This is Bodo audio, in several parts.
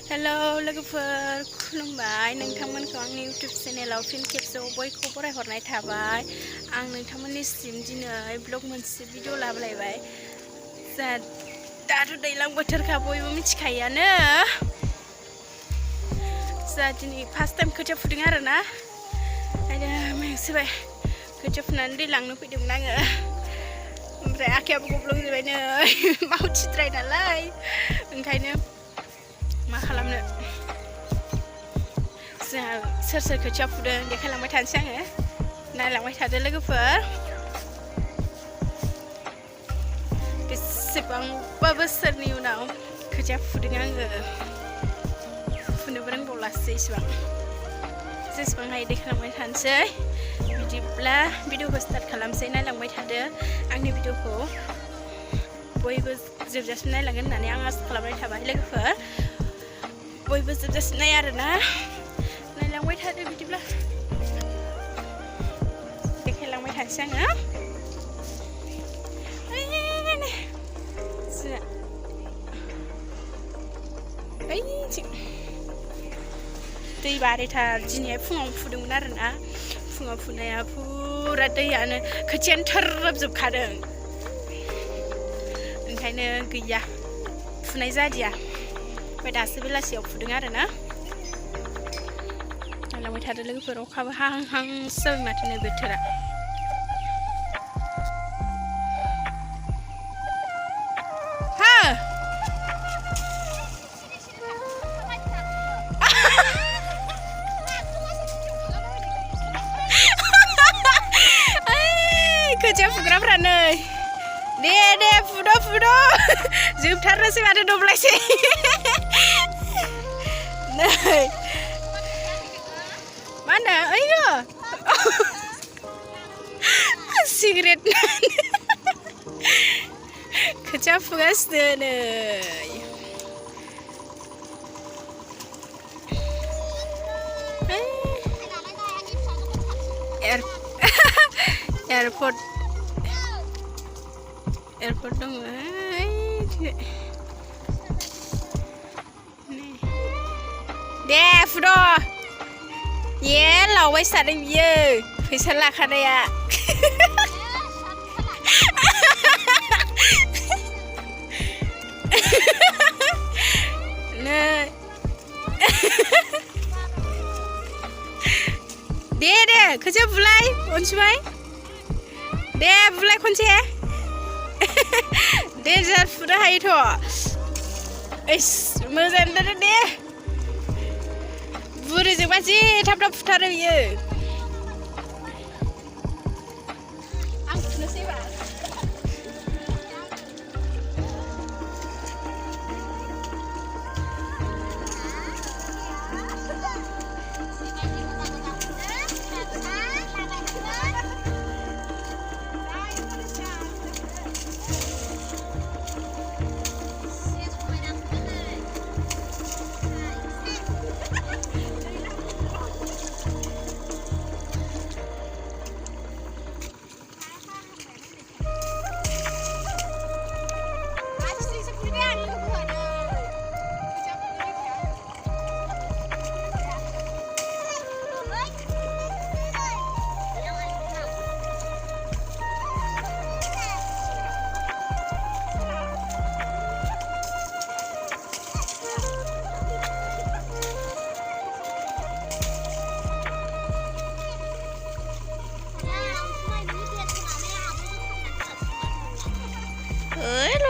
Hello लोगोफोर खुलुमबाय नोंथांमोनखौ आंनि YouTube चेनेलाव फिन खेबसेबाव बयखौबो बरायहरनाय थाबाय आं नोंथांमोननिसिम दिनै ब्लग मोनसे भिडिअ लाबोलायबाय दाथ' दैज्लां बोथोरखा बयबो मिथिखायोआनो दिनै फार्स्ट टाइम खोथिया फुदों आरोना आरो मेंसोबाय खोथिया फुनानै दै लांनो फैदोंमोन आङो ओमफ्राय आखायाबो गब्लंजोब्बाय नै मावथिद्राय नालाय ओंखायनो मा खालामनो जोंहा सोर सोर खोथिया फुदों देखायलांबाय थानोसै आङो नायलांबाय थादो लोगोफोर बेसेबांबा बोसोरनि उनाव खोथिया फुदों आङो फुनोबो रोंबावलासै जेसेबां हायो देखायलांबाय थानोसै बिदिब्ला भिडिअखौ स्टार्ट खालामसै नायलांबाय थादो आंनि भिडिअखौ बयबो जोबजासिम नायलांगोन होननानै आं आसा खालामनाय थाबाय लोगोफोर बयबो जोबजासिम नाय आरोना नायलांबाय थादो बिदिब्ला देखायलांबाय थानोसै आङो दै बारिथार दिनैहाय फुङाव फुदोंमोन आरोना फुङाव फुनाया फुरा दैयानो खोथियानो थोरजोबखादों ओंखायनो गैया फुनाय जादिया ओमफ्राय दासो बेलासियाव फुदों आरोना नायलांबाय थादो लोगोफोर अखाबो हाहांहांसो जाबाय माथो नै बोथोरा खोथिया फुग्राफ्रा नै दे फुद' जोबथारनोसै माथो दब्लायसै नै मा होनो ओइयो सिगारेट खोथिया फुगासिनो नै एयारपर्ट दङ दे फुद' ये लावबाय थादों बियो फैसा लाखानाया नै दे खोथिया बुलाय अनसुबाय दे बुलाय खनसे दे जार फुनो हायोथ' एस मोजां जादों दे बुरैजोंबा जि थाब फुथारो बियो आं फुनोसैबा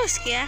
lus gaya.